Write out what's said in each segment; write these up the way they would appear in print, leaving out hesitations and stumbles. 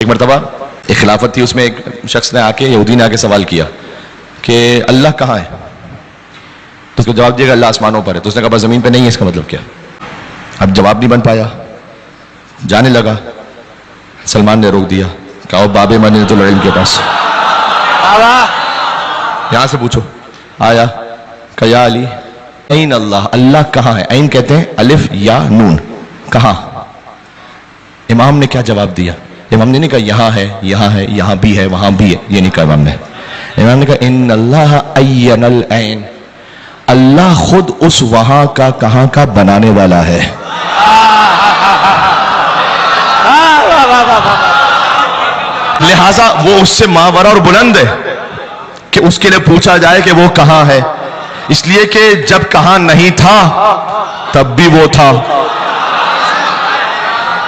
ایک مرتبہ ایک خلافت تھی، اس میں ایک شخص نے آ کے، یہودی نے آ کے سوال کیا کہ اللہ کہاں ہے؟ تو اس کو جواب دیا کہ اللہ آسمانوں پر ہے. تو اس نے کہا بس زمین پہ نہیں ہے، اس کا مطلب کیا؟ اب جواب نہیں بن پایا، جانے لگا. سلمان نے روک دیا، کہا باب مدینۃ العلم کے پاس، یہاں سے پوچھو. آیا، کہا یا علی این اللہ، اللہ کہاں ہے؟ این کہتے ہیں الف یا نون، کہاں؟ امام نے کیا جواب دیا؟ امام نے نہیں کہا یہاں ہے، یہاں ہے، یہاں بھی ہے، وہاں بھی ہے، یہ نہیں کہا امام نے. امام نے کہا ان اللہ عین العین، اللہ خود اس وہاں کا کہاں کا بنانے والا ہے. لہذا وہ اس سے ماورا اور بلند ہے کہ اس کے لیے پوچھا جائے کہ وہ کہاں ہے، اس لیے کہ جب کہاں نہیں تھا تب بھی وہ تھا.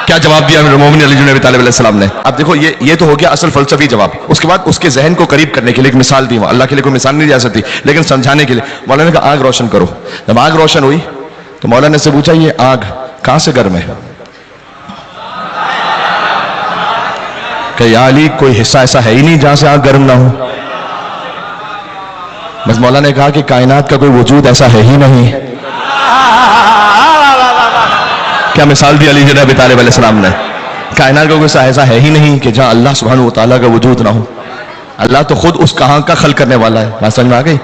کیا جواب دیا امیر المومنین علی بن ابی طالب علیہ السلام نے؟ اب دیکھو یہ تو ہو گیا اصل فلسفی جواب. اس کے بعد اس کے ذہن کو قریب کرنے کے لیے ایک مثال دی. اللہ کے لیے کوئی مثال نہیں جا سکتی، لیکن سمجھانے کے لیے مولانا نے کہا آگ روشن کرو. جب آگ روشن ہوئی تو مولانا نے سے پوچھا یہ آگ کہاں سے گرم ہے؟ کہ یا علی کوئی حصہ ایسا ہے ہی نہیں جہاں سے آگ گرم نہ ہو. بس مولانا نے کہا کہ کائنات کا کوئی وجود ایسا ہے ہی نہیں. کیا مثال دی علی بن ابی طالب علیہ السلام نے؟ کائنات کا کوئی ایسا ہے ہی نہیں کہ جہاں اللہ سبحانہ و تعالیٰ کا وجود نہ ہو. اللہ تو خود اس کہاں کا خلق کرنے والا ہے. بات سمجھ میں آ گئی؟